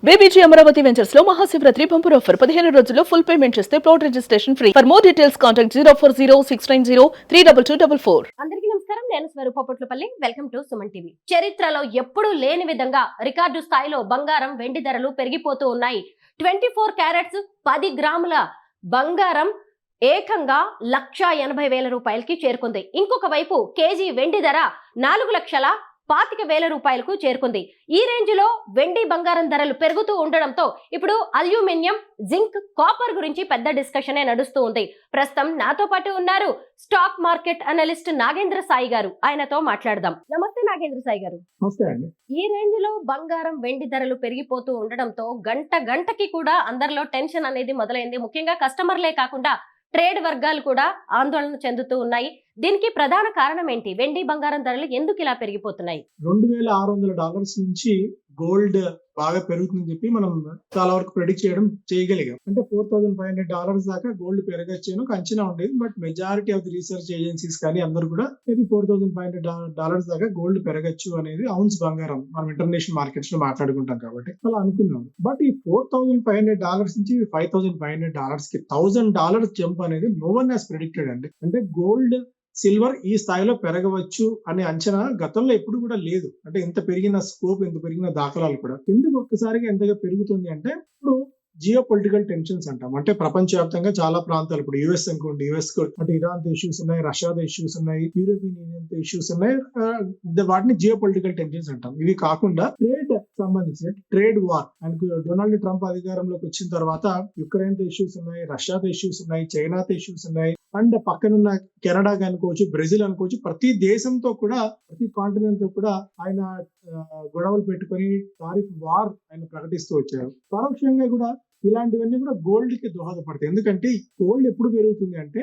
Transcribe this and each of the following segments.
BBG Amaravati ventures లో Mahashivratri bumper offer 15 రోజుల్లో full payment చేస్తే plot registration free. For more details contact 04069032244. అందరికీ నమస్కారం. నేను Swarupa Patlapalli. Welcome to Suman TV. చరిత్రలో ఎప్పుడూ లేని విధంగా రికార్డు స్థాయిలో బంగారం, వెండి ధరలు పెరిగిపోతూ ఉన్నాయి. 24 క్యారెట్స్ 10 గ్రాముల బంగారం ఏకంగా 1,80,000 రూపాయలకి చేరుకుంది. ఇంకొక వైపు కేజీ వెండి ధర 4,25,000 రూపాయలకు చేరుకుంది. ఈ రేంజ్ లో వెండి, బంగారం ధరలు పెరుగుతూ ఉండడంతో ఇప్పుడు అల్యూమినియం, జింక్, కాపర్ గురించి పెద్ద డిస్కషనే నడుస్తూ ఉంది. ప్రస్తుతం నాతో పాటు ఉన్నారు stock market analyst Nagendra Sai గారు. ఆయనతో మాట్లాడదాం. నమస్తే నాగేంద్ర సాయి గారు. నమస్తే అండి. ఈ రేంజ్ లో బంగారం, వెండి ధరలు పెరిగిపోతూ ఉండడంతో గంటకి కూడా అందరిలో టెన్షన్ అనేది మొదలైంది. ముఖ్యంగా కస్టమర్లే కాకుండా ట్రేడ్ వర్గాలు కూడా ఆందోళన చెందుతూ ఉన్నాయి. దీనికి ప్రధాన కారణం ఏంటి? వెండి, బంగారం ధరలు ఎందుకు ఇలా పెరిగిపోతున్నాయి? $2,600 నుంచి గోల్డ్ బాగా పెరుగుతుందని చెప్పి మనం చాలా వరకు ప్రెడిక్ట్ చేయగలిగాం. అంటే $4,500 దాకా గోల్డ్ పెరగచ్చు అని ఒక అంచనా ఉండేది. But majority of the research agencies కానీ అందరూ కూడా మేబీ $4,500 దాకా గోల్డ్ పెరగచ్చు అనేది ఔన్స్ బంగారం మనం ఇంటర్నేషనల్ మార్కెట్స్ లో మాట్లాడుకుంటాం కాబట్టి అలా అనుకున్నాం. బట్ ఈ $4,500 నుంచి $5,500 కి $1,000 జంప్ అనేది నో వన్ హాస్ ప్రెడిక్టెడ్ అండి. అంటే గోల్డ్, సిల్వర్ ఈ స్థాయిలో పెరగవచ్చు అనే అంచనా గతంలో ఎప్పుడు కూడా లేదు. అంటే ఎంత పెరిగిన స్కోప్, ఎంత పెరిగిన దాఖలాలు కూడా. ఎందుకు ఒక్కసారిగా ఎంతగా పెరుగుతుంది అంటే ఇప్పుడు జియో పొలిటికల్ టెన్షన్స్ అంటాం. అంటే ప్రపంచవ్యాప్తంగా చాలా ప్రాంతాలు, ఇప్పుడు యుఎస్ అనుకోండి, యుఎస్ అంటే ఇరాన్ తో ఇష్యూస్ ఉన్నాయి, రష్యాతో ఇష్యూస్ ఉన్నాయి, యూరోపియన్ యూనియన్ తో ఇష్యూస్ ఉన్నాయి. వాటిని జియో పొలిటికల్ టెన్షన్స్ అంటాం. ఇవి కాకుండా ట్రేడ్ సంబంధించిన ట్రేడ్ వార్, ఆయనకు డొనాల్డ్ ట్రంప్ అధికారంలోకి వచ్చిన తర్వాత యుక్రెయిన్ తో ఇష్యూస్ ఉన్నాయి, రష్యాతో ఇష్యూస్ ఉన్నాయి, చైనాతో ఇష్యూస్ ఉన్నాయి, అండ్ పక్కనున్న కెనడా అనుకోవచ్చు, బ్రెజిల్ అనుకోవచ్చు, ప్రతి దేశంతో కూడా, ప్రతి కాంటినెంట్ తో కూడా ఆయన గొడవలు పెట్టుకొని టారిఫ్ వార్ ఆయన ప్రకటిస్తూ వచ్చారు. పరోక్షంగా కూడా ఇలాంటివన్నీ కూడా గోల్డ్ కి దోహదపడతాయి. ఎందుకంటే గోల్డ్ ఎప్పుడు పెరుగుతుంది అంటే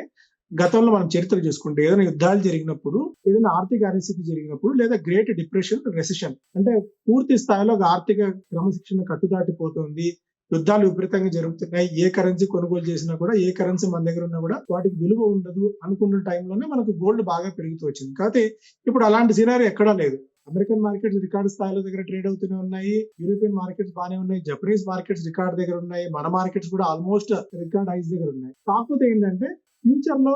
గతంలో మనం చరిత్ర చూసుకుంటే ఏదైనా యుద్ధాలు జరిగినప్పుడు, ఏదైనా ఆర్థిక అనిశ్చితి జరిగినప్పుడు, లేదా గ్రేట్ డిప్రెషన్, రెసిషన్ అంటే పూర్తి స్థాయిలో ఆర్థిక క్రమశిక్షణ కట్టుదాటిపోతుంది, యుద్ధాలు విపరీతంగా జరుగుతున్నాయి, ఏ కరెన్సీ కొనుగోలు చేసినా కూడా, ఏ కరెన్సీ మన దగ్గర ఉన్నా కూడా వాటికి విలువ ఉండదు అనుకున్న టైంలోనే మనకు గోల్డ్ బాగా పెరుగుతూ వచ్చింది. కాకపోతే ఇప్పుడు అలాంటి సినారీ ఎక్కడా లేదు. అమెరికన్ మార్కెట్స్ రికార్డు స్థాయిలో దగ్గర ట్రేడ్ అవుతూనే ఉన్నాయి, యూరోపియన్ మార్కెట్స్ బాగానే ఉన్నాయి, జపనీస్ మార్కెట్స్ రికార్డ్ దగ్గర ఉన్నాయి, మన మార్కెట్స్ కూడా ఆల్మోస్ట్ రికార్డ్ హైస్ దగ్గర ఉన్నాయి. కాకపోతే ఏంటంటే ఫ్యూచర్ లో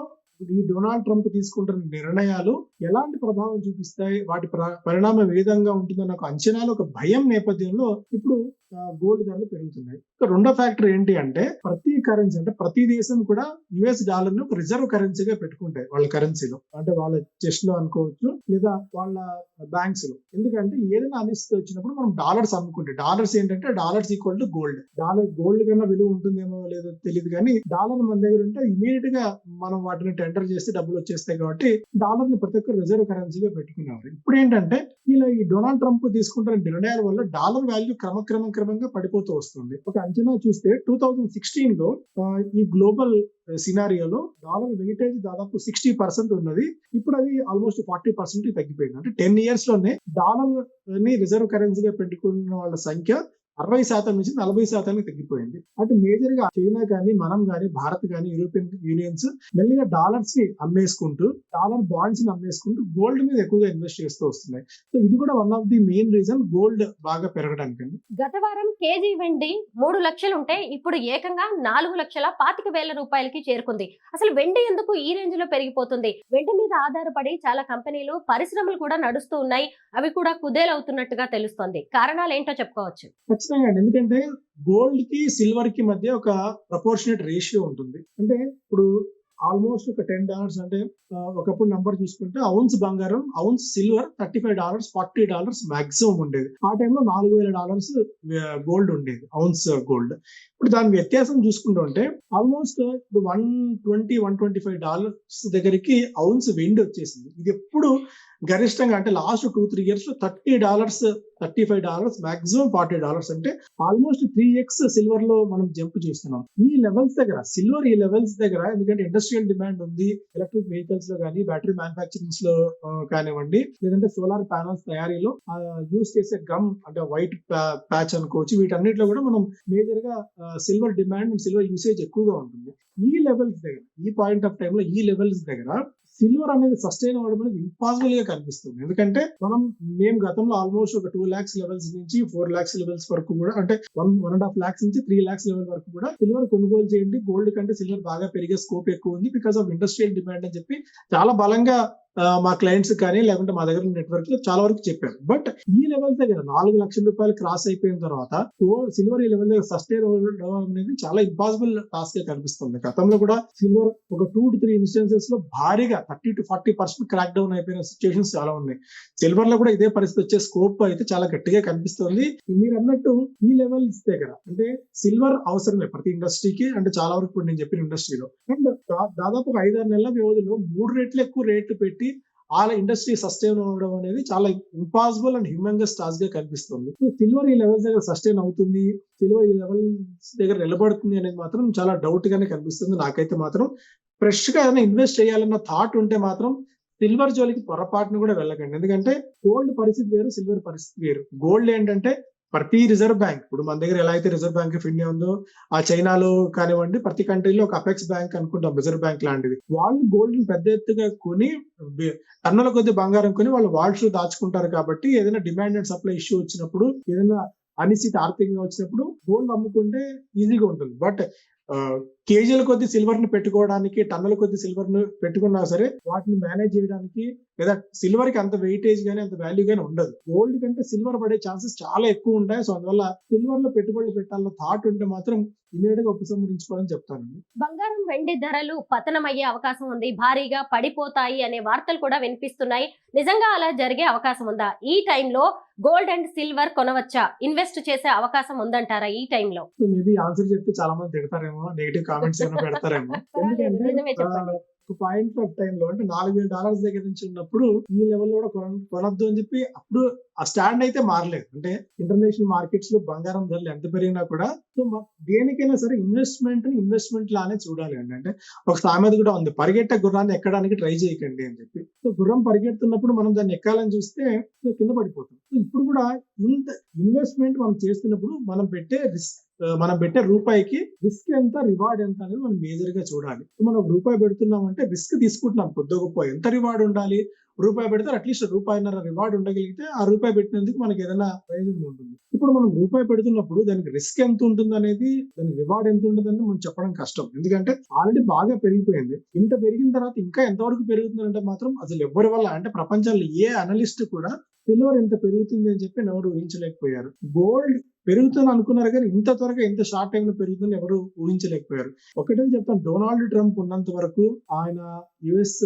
ఈ డొనాల్డ్ ట్రంప్ తీసుకుంటున్న నిర్ణయాలు ఎలాంటి ప్రభావం చూపిస్తాయి, వాటి పరిణామం ఏ విధంగా ఉంటుందన్న ఒక అంచనాలు, ఒక భయం నేపథ్యంలో ఇప్పుడు గోల్డ్ ధరలు పెరుగుతున్నాయి. రెండో ఫ్యాక్టర్ ఏంటి అంటే ప్రతి కరెన్సీ, అంటే ప్రతి దేశం కూడా యుఎస్ డాలర్ ని ఒక రిజర్వ్ కరెన్సీగా పెట్టుకుంటాయి వాళ్ళ కరెన్సీలో, అంటే వాళ్ళ చెస్ట్ లో అనుకోవచ్చు లేదా వాళ్ళ బ్యాంక్స్ లో. ఎందుకంటే ఏదైనా అనిశ్చితి వచ్చినప్పుడు మనం డాలర్స్ అమ్ముకుంటే, డాలర్స్ ఏంటంటే dollars equal to gold. Gold కన్నా విలువ ఉంటుందేమో లేదో తెలియదు కానీ డాలర్ మన దగ్గర ఉంటే ఇమీడియట్ గా మనం వాటిని టెండర్ చేస్తే డబ్బులు వచ్చేస్తాయి కాబట్టి డాలర్ ని ప్రతి ఒక్క రిజర్వ్ కరెన్సీగా పెట్టుకున్నారు. ఇప్పుడు ఏంటంటే ఇలా ఈ డొనాల్డ్ ట్రంప్ తీసుకుంటున్న నిర్ణయాల వల్ల డాలర్ వాల్యూ క్రమంగా పడిపోతూ వస్తుంది. ఒక అంచనా చూస్తే 2016 లో ఈ గ్లోబల్ సినారియోలో డాలర్ వెయిటేజ్ దాదాపు 60% ఉన్నది. ఇప్పుడు అది ఆల్మోస్ట్ 40% తగ్గిపోయింది. అంటే 10 years లోనే డాలర్ ని రిజర్వ్ కరెన్సీగా పెట్టుకున్న వాళ్ళ సంఖ్య 60% నుంచి 40% తగ్గిపోయింది. అంటే మేజర్ గా చైనా కానీ, మనం కానీ, భారత్ కానీ, యూరోపియన్ యూనియన్స్ మెల్లిగా డాలర్స్ ని అమ్మేసుకుంటూ, డాలర్ బాండ్స్ ని అమ్మేసుకుంటూ గోల్డ్ మీద ఎక్కువగా ఇన్వెస్ట్ చేస్తూ వస్తున్నాయి. సో ఇది కూడా one of the main reason gold బాగా పెరగడానికి. గత వారం కేజీ వెండి 3 లక్షలు ఉంటే ఇప్పుడు ఏకంగా 4,25,000 రూపాయలకి చేరుకుంది. అసలు వెండి ఎందుకు ఈ రేంజ్ లో పెరిగిపోతుంది? వెండి మీద ఆధారపడి చాలా కంపెనీలు, పరిశ్రమలు కూడా నడుస్తూ ఉన్నాయి. అవి కూడా కుదేలవుతున్నట్టుగా తెలుస్తోంది. కారణాలు ఏంటో చెప్పుకోవచ్చు. ఖచ్చితంగా అండి. ఎందుకంటే గోల్డ్ కి సిల్వర్ కి మధ్య ఒక ప్రపోర్షనేట్ రేషియో ఉంటుంది. అంటే ఇప్పుడు ఆల్మోస్ట్ ఒక $10 అంటే ఒకప్పుడు నంబర్ చూసుకుంటే ఔన్స్ బంగారం, ఔన్స్ సిల్వర్ $35, $40 మాక్సిమం ఉండేది. ఆ టైంలో $4,000 గోల్డ్ ఉండేది, ఔన్స్ గోల్డ్. ఇప్పుడు దాని వ్యత్యాసం చూసుకుంటుంటే ఆల్మోస్ట్ ఇప్పుడు $120-125 దగ్గరికి ఔన్స్ వెండి వచ్చేసింది. ఇది ఎప్పుడు గరిష్టంగా అంటే లాస్ట్ 2-3 years లో $30, $35, మాక్సిమం $40. అంటే ఆల్మోస్ట్ 3x సిల్వర్ లో మనం జంప్ చూస్తున్నాం. ఈ లెవెల్స్ దగ్గర సిల్వర్, ఈ లెవెల్స్ దగ్గర ఎందుకంటే ఇండస్ట్రియల్ డిమాండ్ ఉంది, ఎలక్ట్రిక్ వెహికల్స్ లో కానీ, బ్యాటరీ మ్యానుఫాక్చరింగ్స్ లో కానివ్వండి, లేదంటే సోలార్ ప్యానల్స్ తయారీలో యూజ్ చేసే గమ్ అంటే వైట్ ప్యాచ్ అనుకోవచ్చు, వీటన్నిటిలో కూడా మనం మేజర్ గా సిల్వర్ డిమాండ్, సిల్వర్ యూసేజ్ ఎక్కువగా ఉంటుంది. ఈ లెవెల్స్ దగ్గర, ఈ పాయింట్ ఆఫ్ టైమ్ లో ఈ లెవెల్స్ దగ్గర సిల్వర్ అనేది సస్టైన్ అవ్వడం అనేది ఇంపాసిబుల్ గా కనిపిస్తుంది. ఎందుకంటే మేము గతంలో ఆల్మోస్ట్ ఒక 2 lakhs లెవెల్స్ నుంచి 4 lakhs లెవెల్స్ వరకు కూడా, అంటే 1.5 lakhs నుంచి 3 lakhs లెవెల్ వరకు కూడా సిల్వర్ కొనుగోలు చేయండి, గోల్డ్ కంటే సిల్వర్ బాగా పెరిగే స్కోప్ ఎక్కువ ఉంది బికాస్ ఆఫ్ ఇండస్ట్రియల్ డిమాండ్ అని చెప్పి చాలా బలంగా మా క్లయింట్స్ కానీ లేకుంటే మా దగ్గర నెట్వర్క్ లో చాలా వరకు చెప్పారు. బట్ ఈ లెవెల్ దగ్గర 4 లక్షల రూపాయలు క్రాస్ అయిపోయిన తర్వాత సిల్వర్ ఈ లెవెల్ దగ్గర సస్టైన్ అవ్వడం అనేది చాలా ఇంపాసిబుల్ టాస్క్ గా కనిపిస్తుంది. గతంలో కూడా సిల్వర్ ఒక 2 to 3 ఇన్స్టెన్సెస్ లో భారీగా 30 to 40% క్రాక్ డౌన్ అయిపోయిన సిచ్యువేషన్స్ చాలా ఉన్నాయి. సిల్వర్ లో కూడా ఇదే పరిస్థితి వచ్చే స్కోప్ అయితే చాలా గట్టిగా కనిపిస్తుంది. మీరు అన్నట్టు ఈ లెవెల్స్ దగ్గర అంటే సిల్వర్ అవసరమే ప్రతి ఇండస్ట్రీకి, అంటే చాలా వరకు ఇప్పుడు నేను చెప్పిన ఇండస్ట్రీలో. అండ్ దాదాపు 5-6 నెలల వ్యవధిలో 3 రెట్లు ఎక్కువ రేట్లు పెట్టి ఆ ఇండస్ట్రీ సస్టైన్ అవ్వడం అనేది చాలా ఇంపాసిబుల్ అండ్ హ్యూమంగస్ టాస్క్ గా కనిపిస్తుంది. సిల్వర్ ఈ లెవెల్స్ దగ్గర సస్టైన్ అవుతుంది, సిల్వర్ ఈ లెవెల్స్ దగ్గర నిలబడుతుంది అనేది మాత్రం చాలా డౌట్ గానే కనిపిస్తుంది. నాకైతే మాత్రం ఫ్రెష్ గా ఏదైనా ఇన్వెస్ట్ చేయాలన్న థాట్ ఉంటే మాత్రం సిల్వర్ జోలికి పొరపాటును కూడా వెళ్ళకండి. ఎందుకంటే గోల్డ్ పరిస్థితి వేరు, సిల్వర్ పరిస్థితి వేరు. గోల్డ్ ఏంటంటే ప్రతి రిజర్వ్ బ్యాంక్, ఇప్పుడు మన దగ్గర ఎలా అయితే రిజర్వ్ బ్యాంక్ ఆఫ్ ఇండియా ఉందో, ఆ చైనాలో కానివ్వండి, ప్రతి కంట్రీలో ఒక అపెక్స్ బ్యాంక్ అనుకుంటాం రిజర్వ్ బ్యాంక్ లాంటిది. వాళ్ళు గోల్డ్ ని పెద్ద ఎత్తుగా కొని టన్నుల కొద్ది బంగారం కొని వాళ్ళు వాల్స్ దాచుకుంటారు. కాబట్టి ఏదైనా డిమాండ్ అండ్ సప్లై ఇష్యూ వచ్చినప్పుడు, ఏదైనా అనిశ్చిత ఆర్థికంగా వచ్చినప్పుడు గోల్డ్ అమ్ముకుంటే ఈజీగా ఉంటుంది. బట్ కేజీల కొద్ది సిల్వర్ ని పెట్టుకోవడానికి, టన్నుల కొద్ది సిల్వర్ ను పెట్టుకున్నా సరే వాటిని మేనేజ్ చేయడానికి, లేదా సిల్వర్ కి అంత వెయిటేజ్ గానీ అంత వాల్యూ గానీ ఉండదు. గోల్డ్ కంటే సిల్వర్ పడే ఛాన్సెస్ చాలా ఎక్కువ ఉంటాయి. సో అందువల్ల సిల్వర్ లో పెట్టుబడులు పెట్టాలన్న థాట్ ఉంటే మాత్రం ఇమీడియట్ గా ఉపసంహరించుకోవాలని చెప్తానండి. బంగారం వెండి ధరలు పతనమయ్యే అవకాశం ఉంది, భారీగా పడిపోతాయి అనే వార్తలు కూడా వినిపిస్తున్నాయి. నిజంగా అలా జరిగే అవకాశం ఉందా? ఈ టైంలో గోల్డ్ అండ్ సిల్వర్ కొనవచ్చా? ఇన్వెస్ట్ చేసే అవకాశం ఉందంటారా ఈ టైంలో? సో మేబీ ఆన్సర్ చెప్తే చాలా మంది తిడతారేమో, నెగిటివ్ కామెంట్స్ ఏమైనా పెడతారేమో. నిజమే ఎందుకంటే చెప్పండి. ఒక పాయింట్ ఆఫ్ టైమ్ లో అంటే $4,000 దగ్గర నుంచి ఉన్నప్పుడు ఈ లెవెల్ లో కూడా కొనొద్దు అని చెప్పి అప్పుడు ఆ స్టాండ్ అయితే మారలేదు. అంటే ఇంటర్నేషనల్ మార్కెట్స్ లో బంగారం ధరలు ఎంత పెరిగినా కూడా సో దేనికైనా సరే ఇన్వెస్ట్మెంట్ లానే చూడాలి అండి. అంటే ఒక సామెత కూడా ఉంది, పరిగెట్టే గుర్రాన్ని ఎక్కడానికి ట్రై చేయకండి అని చెప్పి. సో గుర్రం పరిగెడుతున్నప్పుడు మనం దాన్ని ఎక్కాలని చూస్తే కింద పడిపోతాం. సో ఇప్పుడు కూడా ఇంత ఇన్వెస్ట్మెంట్ మనం చేస్తున్నప్పుడు మనం పెట్టే రూపాయికి రిస్క్ ఎంత, రివార్డ్ ఎంత అనేది మనం మేజర్ గా చూడాలి. మనం రూపాయి పెడుతున్నామంటే రిస్క్ తీసుకుంటున్నాం, కొద్ది గొప్ప ఎంత రివార్డ్ ఉండాలి. రూపాయి పెడితే అట్లీస్ట్ ₹1.5 రివార్డ్ ఉండగలిగితే ఆ రూపాయి పెట్టినందుకు మనకి ఏదైనా ప్రయోజనం ఉంటుంది. ఇప్పుడు మనం రూపాయి పెడుతున్నప్పుడు దానికి రిస్క్ ఎంత ఉంటుంది అనేది, దానికి రివార్డ్ ఎంత ఉంటుంది అనేది మనం చెప్పడం కష్టం. ఎందుకంటే ఆల్రెడీ బాగా పెరిగిపోయింది. ఇంత పెరిగిన తర్వాత ఇంకా ఎంతవరకు పెరుగుతుందంటే మాత్రం అసలు ఎవరి వల్ల, అంటే ప్రపంచంలో ఏ అనలిస్ట్ కూడా సిల్వర్ ఎంత పెరుగుతుంది అని చెప్పి ఎవరు ఊహించలేకపోయారు. గోల్డ్ పెరుగుతుంది అనుకున్నారు కానీ ఇంత త్వరగా ఇంత షార్ట్ టైం లో పెరుగుతుందని ఎవరు ఊహించలేకపోయారు. ఒకటే చెప్తాను, డొనాల్డ్ ట్రంప్ ఉన్నంత వరకు, ఆయన యుఎస్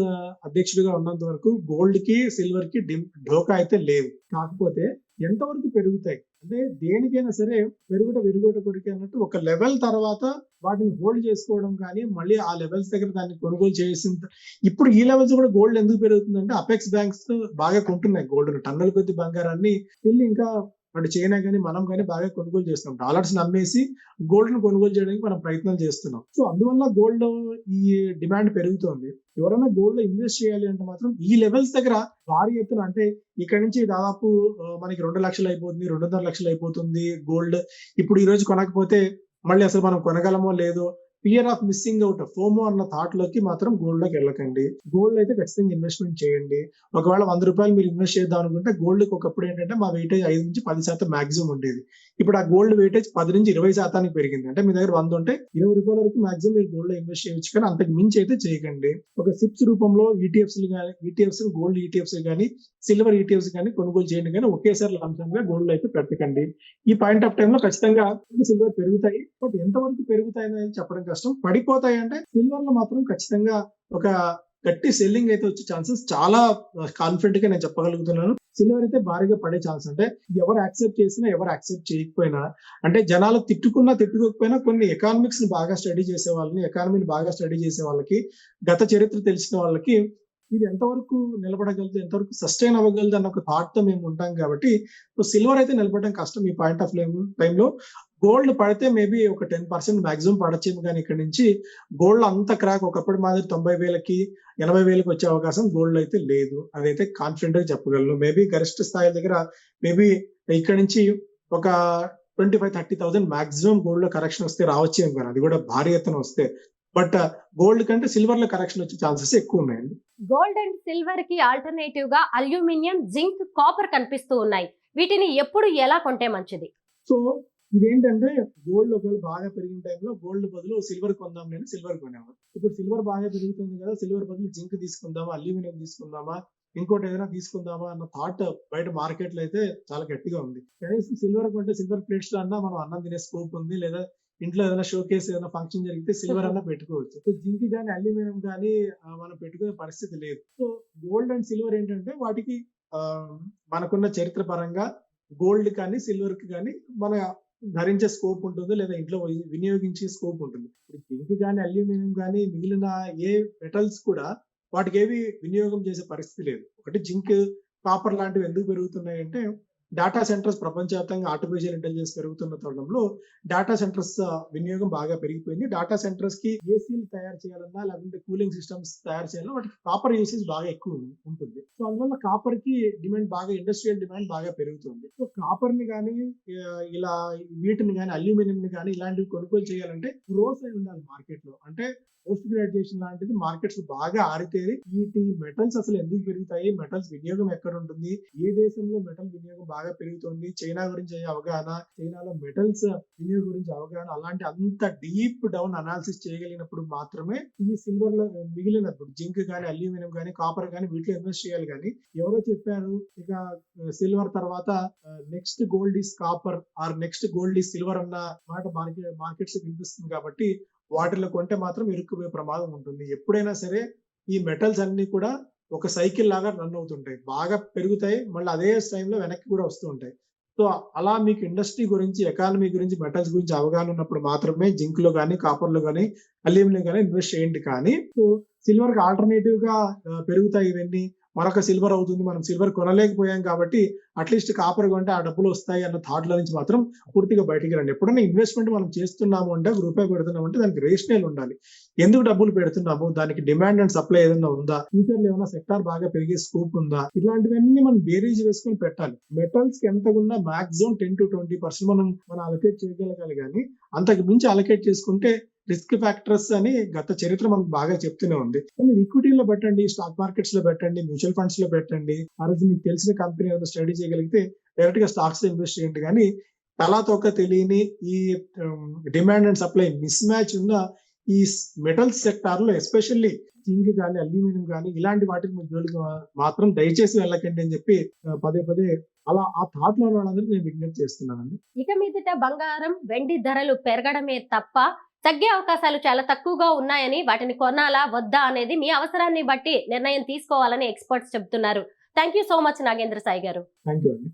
అధ్యక్షుడిగా ఉన్నంత వరకు గోల్డ్ కి సిల్వర్ కి ఢోకా అయితే లేదు. కాకపోతే ఎంతవరకు పెరుగుతాయి అంటే దేనికైనా సరే పెరుగుట కొరికే అన్నట్టు ఒక లెవెల్ తర్వాత వాటిని హోల్డ్ చేసుకోవడం కానీ మళ్ళీ ఆ లెవెల్స్ దగ్గర దాన్ని కొనుగోలు చేసిన ఇప్పుడు ఈ లెవెల్స్ కూడా గోల్డ్ ఎందుకు పెరుగుతుందంటే అపెక్స్ బ్యాంక్స్ బాగా కొంటున్నాయి గోల్డ్, టన్నుల కొద్ది బంగారాన్ని వెళ్ళి ఇంకా అటు చైనా కానీ మనం కానీ బాగా కొనుగోలు చేస్తున్నాం. డాలర్స్ నమ్మేసి గోల్డ్ ను కొనుగోలు చేయడానికి మనం ప్రయత్నం చేస్తున్నాం. సో అందువల్ల గోల్డ్ ఈ డిమాండ్ పెరుగుతోంది. ఎవరైనా గోల్డ్ లో ఇన్వెస్ట్ చేయాలి అంటే మాత్రం ఈ లెవెల్స్ దగ్గర భారీ ఎత్తున, అంటే ఇక్కడ నుంచి దాదాపు మనకి 2 లక్షలు అయిపోతుంది, 2.5 లక్షలు అయిపోతుంది గోల్డ్. ఇప్పుడు ఈ రోజు కొనకపోతే మళ్ళీ అసలు మనం కొనగలమో లేదో, fear of missing out, FOMO అన్న థాట్ లోకి మాత్రం గోల్డ్ లోకి వెళ్ళకండి. గోల్డ్ అయితే ఖచ్చితంగా ఇన్వెస్ట్మెంట్ చేయండి. ఒకవేళ ₹100 మీరు ఇన్వెస్ట్ చేద్దాం అనుకుంటే గోల్డ్ కి ఒకప్పుడు ఏంటంటే మా వెయిటేజ్ 5 నుంచి 10% మాక్సిమం ఉండేది. ఇప్పుడు ఆ గోల్డ్ వెయిటేజ్ 10 నుంచి 20% పెరిగింది. అంటే మీ దగ్గర 100 ఉంటే ₹20 వరకు మాక్సిమం మీరు గోల్డ్ లో ఇన్వెస్ట్ చేయొచ్చు, కానీ అంతకు మించి అయితే చేయకండి. ఒక సిప్స్ రూపంలో ఈటీఎఫ్స్ గోల్డ్ ఈటీఎఫ్స్ కానీ సిల్వర్ ఈటీఎఫ్స్ కానీ కొనుగోలు చేయండి, కానీ ఒకేసారి లంసంగా గోల్డ్ అయితే పెట్టకండి. ఈ పాయింట్ ఆఫ్ టైమ్ లో ఖచ్చితంగా సిల్వర్ పెరుగుతాయి, బట్ ఎంతవరకు పెరుగుతాయి అనేది చెప్పడం కష్టం. పడిపోతాయి అంటే సిల్వర్ లో మాత్రం ఖచ్చితంగా ఒక గట్టి సెల్లింగ్ అయితే వచ్చే ఛాన్సెస్ చాలా కాన్ఫిడెంట్ గా నేను చెప్పగలుగుతున్నాను. సిల్వర్ అయితే భారీగా పడే ఛాన్స్, అంటే ఎవరు యాక్సెప్ట్ చేసినా ఎవరు యాక్సెప్ట్ చేయకపోయినా, అంటే జనాలు తిట్టుకోకపోయినా కొన్ని ఎకానమిక్స్ ని బాగా స్టడీ చేసే వాళ్ళని, ఎకానమీని బాగా స్టడీ చేసే వాళ్ళకి, గత చరిత్ర తెలిసిన వాళ్ళకి ఇది ఎంతవరకు నిలబడగలదు, ఎంతవరకు సస్టైన్ అవ్వగలదు అన్న ఒక థాట్ తో మేము ఉంటాం. కాబట్టి సిల్వర్ అయితే నిలబడడం కష్టం ఈ పాయింట్ ఆఫ్ టైంలో. గోల్డ్ పడితే మేబీ ఒక 10% మాక్సిమం పడచ్చేమో, కానీ ఇక్కడ నుంచి గోల్డ్ అంత క్రాక్ ఒకప్పుడు మాదిరి 90,000కి 80,000కి వచ్చే అవకాశం గోల్డ్ అయితే లేదు. అదైతే కాన్ఫిడెంట్ గా చెప్పగలను. మేబీ గరిష్ట స్థాయి దగ్గర మేబీ ఇక్కడ నుంచి ఒక 25,000-30,000 మాక్సిమం గోల్డ్ లో కరెక్షన్ వస్తే రావచ్చేమో, కానీ అది కూడా భారీ ఎత్తున వస్తే. బట్ గోల్డ్ కంటే సిల్వర్ లో కరెక్షన్ వచ్చే ఛాన్సెస్ ఎక్కువ ఉన్నాయండి. గోల్డ్ అండ్ సిల్వర్ కి ఆల్టర్నేటివ్ గా అల్యూమినియం, జింక్, కాపర్ కనిపిస్తూ ఉన్నాయి. వీటిని ఎప్పుడు ఎలా కొంటే మంచిది? సో ఇదేంటంటే గోల్డ్ ఒకవేళ బాగా పెరిగిన టైంలో గోల్డ్ బదులు సిల్వర్ కొందాం, నేను సిల్వర్ కొనేవాడు. ఇప్పుడు సిల్వర్ బాగా పెరుగుతుంది కదా, సిల్వర్ బదులు జింక్ తీసుకుందామా, అల్యూమినియం తీసుకుందామా, ఇంకోటి ఏదైనా తీసుకుందామా అన్న థాట్ బయట మార్కెట్ లో అయితే చాలా గట్టిగా ఉంది. కనీసం సిల్వర్ కొంటే సిల్వర్ ప్లేట్స్ లో అన్నా మనం అన్నం తినే స్కోప్ ఉంది, లేదా ఇంట్లో ఏదైనా షో కేసు ఏదైనా ఫంక్షన్ జరిగితే సిల్వర్ అన్నా పెట్టుకోవచ్చు. సో జింక్ కానీ అల్యూమినియం కానీ మనం పెట్టుకునే పరిస్థితి లేదు. సో గోల్డ్ అండ్ సిల్వర్ ఏంటంటే వాటికి మనకున్న చరిత్ర పరంగా గోల్డ్ కానీ సిల్వర్ కి కానీ మన ధరించే స్కోప్ ఉంటుంది, లేదా ఇంట్లో వినియోగించే స్కోప్ ఉంటుంది. ఇప్పుడు జింక్ కానీ అల్యూమినియం కానీ మిగిలిన ఏ మెటల్స్ కూడా వాటికి ఏవి వినియోగం చేసే పరిస్థితి లేదు. ఒకటి జింక్, కాపర్ లాంటివి ఎందుకు పెరుగుతున్నాయి అంటే డేటా సెంటర్స్ ప్రపంచవ్యాప్తంగా ఆర్టిఫిషియల్ ఇంటెలిజెన్స్ పెరుగుతున్న తరుణంలో డేటా సెంటర్స్ వినియోగం బాగా పెరిగిపోయింది. డేటా సెంటర్స్ కి ఏసీలు తయారు చేయాలన్నా, లేకుంటే కూలింగ్ సిస్టమ్స్ తయారు చేయాలన్నా వాటికి కాపర్ యూసేజ్ బాగా ఎక్కువ ఉంటుంది. సో అందువల్ల కాపర్ కి డిమాండ్ బాగా, ఇండస్ట్రియల్ డిమాండ్ బాగా పెరుగుతుంది. సో కాపర్ ని కానీ ఇలా వీటిని కానీ అల్యూమినియం ని కానీ ఇలాంటివి కొనుగోలు చేయాలంటే గ్రోస్ అయి ఉండాలి మార్కెట్ లో. అంటే పోస్ట్ గ్రాడ్యుయేషన్ లాంటిది మార్కెట్స్ బాగా ఆరితేరి వీటి మెటల్స్ అసలు ఎందుకు పెరుగుతాయి, మెటల్స్ వినియోగం ఎక్కడ ఉంటుంది, ఏ దేశంలో మెటల్ వినియోగం బాగా పెరుగుతుంది, చైనా గురించి అవగాహన, చైనాలో మెటల్స్ వినియోగం గురించి అవగాహన, అలాంటి అంత డీప్ డౌన్ అనాలిసిస్ చేయగలిగినప్పుడు మాత్రమే ఈ సిల్వర్ లో మిగిలినప్పుడు జింక్ కానీ అల్యూమినియం కానీ కాపర్ కానీ వీటిలో ఇన్వెస్ట్ చేయాలి. కానీ ఎవరో చెప్పారు ఇక సిల్వర్ తర్వాత next gold is copper or next gold is silver అన్న మాట మార్కెట్స్ వినిపిస్తుంది. కాబట్టి వాటిలో కొంటే మాత్రం ఇరుక్కుపోయే ప్రమాదం ఉంటుంది. ఎప్పుడైనా సరే ఈ మెటల్స్ అన్ని కూడా ఒక సైకిల్ లాగా రన్ అవుతుంటాయి, బాగా పెరుగుతాయి, మళ్ళీ అదే టైంలో వెనక్కి కూడా వస్తూ ఉంటాయి. సో అలా మీకు ఇండస్ట్రీ గురించి, ఎకానమీ గురించి, మెటల్స్ గురించి అవగాహన ఉన్నప్పుడు మాత్రమే జింక్ లో కానీ, కాపర్ లో కానీ, అల్యూమినియం కానీ ఇన్వెస్ట్ చేయండి. కానీ సో సిల్వర్ కి ఆల్టర్నేటివ్ గా పెరుగుతాయి ఇవన్నీ, మరొక సిల్వర్ అవుతుంది, మనం సిల్వర్ కొనలేకపోయాం కాబట్టి అట్లీస్ట్ కాపర్ కొంటే ఆ డబ్బులు వస్తాయి అన్న థాట్ లో నుంచి మాత్రం పూర్తిగా బయటికి రండి. ఎప్పుడైనా ఇన్వెస్ట్మెంట్ మనం చేస్తున్నాము అంటే, ఒక రూపాయి పెడుతున్నాము అంటే దానికి రేషనల్ ఉండాలి. ఎందుకు డబ్బులు పెడుతున్నాము, దానికి డిమాండ్ అండ్ సప్లై ఏదైనా ఉందా, ఫ్యూచర్ లో ఏమైనా సెక్టార్ బాగా పెరిగే స్కోప్ ఉందా, ఇలాంటివన్నీ మనం బేరీజ్ వేసుకొని పెట్టాలి. మెటల్స్ కి ఎంత ఉన్నా మాక్సిమం 10 to 20% మనం అలొకేట్ చేయగలగాలి. కానీ అంతకు మించి అలొకేట్ చేసుకుంటే రిస్క్ ఫ్యాక్టర్స్ అని గత చరిత్ర మనకు బాగా చెప్తూనే ఉంది. మీరు ఈక్విటీలో పెట్టండి, స్టాక్ మార్కెట్స్ లో పెట్టండి, మ్యూచువల్ ఫండ్స్ లో పెట్టండి. ఆ రోజు మీకు తెలిసిన కంపెనీ ఏదైనా స్టడీ చేయగలిగితే డైరెక్ట్ గా స్టాక్స్ లో ఇన్వెస్ట్ చేయండి. కానీ తలా తోక తెలియని ఈ demand and supply miss match ఉన్న ఈ మెటల్స్ సెక్టార్ లో ఎస్పెషల్లీ జింక్ కానీ అల్యూమినియం కానీ ఇలాంటి వాటికి జోలికి మాత్రం దయచేసి వెళ్ళకండి అని చెప్పి పదే పదే అలా ఆ థాట్ లో వాళ్ళందరూ నేను విజ్ఞప్తి చేస్తున్నానండి. ఇక మీదట బంగారం, వెండి ధరలు పెరగడమే తప్ప తగ్గే అవకాశాలు చాలా తక్కువగా ఉన్నాయని, వాటిని కొనాలా వద్దా అనేది మీ అవసరాన్ని బట్టి నిర్ణయం తీసుకోవాలని ఎక్స్పర్ట్స్ చెబుతున్నారు. Thank you so much Nagendra Sai garu. Thank you అండి.